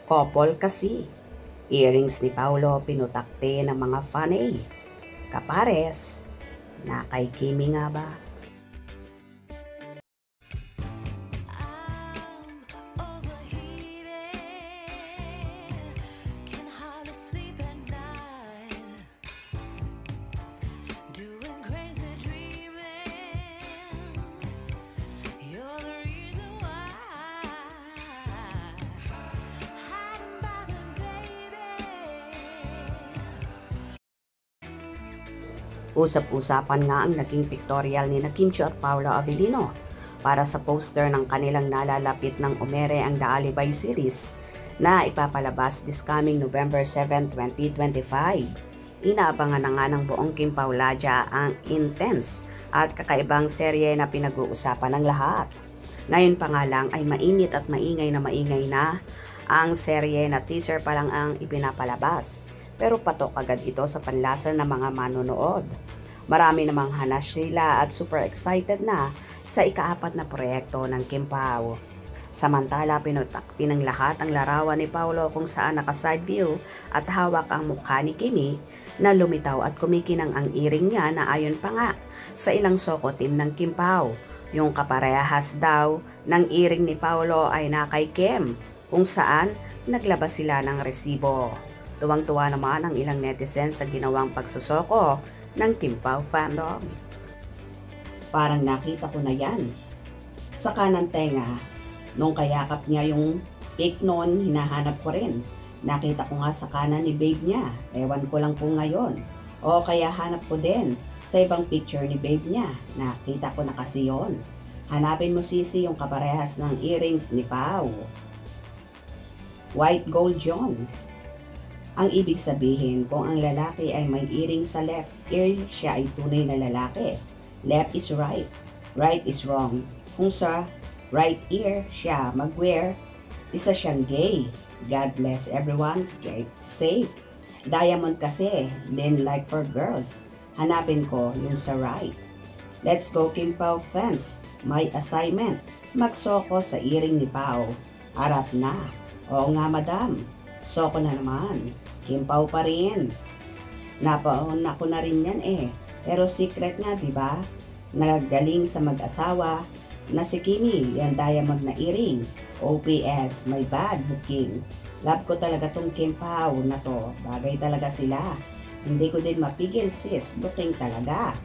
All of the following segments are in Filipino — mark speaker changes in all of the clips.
Speaker 1: Couple kasi. Earrings ni Paolo pinutakte ng mga fanay. Kapares, na kay Kimi nga ba? Usap-usapan nga ang naging pictorial ni Kim Chiu at Paolo Avellino para sa poster ng kanilang nalalapit ng Umere ang The Alibay series na ipapalabas this coming November 7, 2025. Inaabangan na nga ng buong Kim Pauladia ang intense at kakaibang serye na pinag-uusapan ng lahat. Ngayon pa nga lang ay mainit at maingay na ang serye na teaser pa lang ang ipinapalabas. Pero patok agad ito sa panlasa ng mga manonood. Marami namang hanas sila at super excited na sa ika-4 na proyekto ng Kim Pao. Samantala, pinutakti ng lahat ang larawan ni Paolo kung saan naka-side view at hawak ang mukha ni Kimi na lumitaw at kumikinang ang earring niya na ayon pa nga sa ilang soko team ng Kim Pao. Yung kaparehas daw ng earring ni Paolo ay na kay Kim kung saan naglabas sila ng resibo. Tuwang-tuwa naman ang ilang netizens sa ginawang pagsusoko ng Kim Pao fandom. Parang nakita ko na yan. Sa kanang tenga, nung kayakap niya yung pic noon, hinahanap ko rin. Nakita ko nga sa kanan ni babe niya. Ewan ko lang po ngayon. O kaya hanap ko din sa ibang picture ni babe niya. Nakita ko na kasi yun. Hanapin mo sisi yung kaparehas ng earrings ni Pao. White gold yun. Ang ibig sabihin, kung ang lalaki ay may earring sa left ear, siya ay tunay na lalaki. Left is right, right is wrong. Kung sa right ear siya mag-wear, isa siyang gay. God bless everyone, get safe. Diamond kasi, then like for girls. Hanapin ko yung sa right. Let's go Kim Pao fans. My assignment, magsoko sa earring ni Pao. Harap na. Oo nga madam, soko na naman. Kim Pao pa rin. Napaon ako na rin yan eh. Pero secret nga, di ba? Nagaling sa mag-asawa na si Kimi, yan diamond na earring. OPS, my bad booking. Love ko talaga tong Kim Pao na to. Bagay talaga sila. Hindi ko din mapigil sis, booking talaga.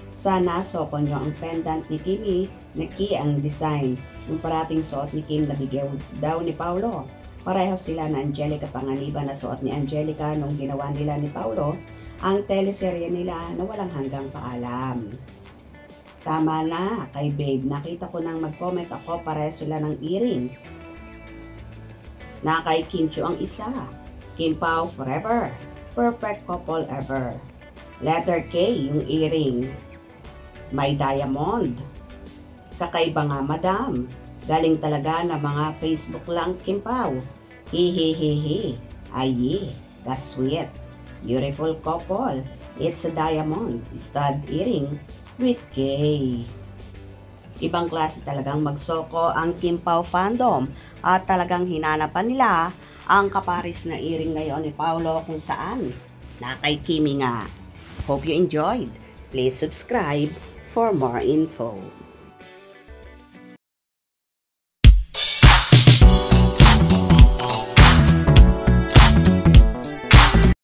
Speaker 1: Sana soko nyo ang pendant ni Kimi na key ang design. Yung parating suot ni Kim na bigyan daw ni Paolo. Pareho sila na Angelica Panganiban na suot ni Angelica nung ginawa nila ni Paolo ang teleserye nila na walang hanggang paalam. Tama na kay babe, nakita ko nang mag-comment ako pareho sila ng earring. Na kay Kim Chiu ang isa. Kim Pao forever. Perfect couple ever. Letter K yung earring. May diamond. Kakaiba nga madam. Galing talaga na mga Facebook lang Kim Pao. Hihihihi. Aye, that's sweet. Beautiful couple. It's a diamond stud earring with K. Ibang klase talagang magsoko ang Kim Pao fandom at talagang hinanapan nila ang kaparis na earring ngayon ni Paolo kung saan na kay Kimi nga. Hope you enjoyed. Please subscribe for more info.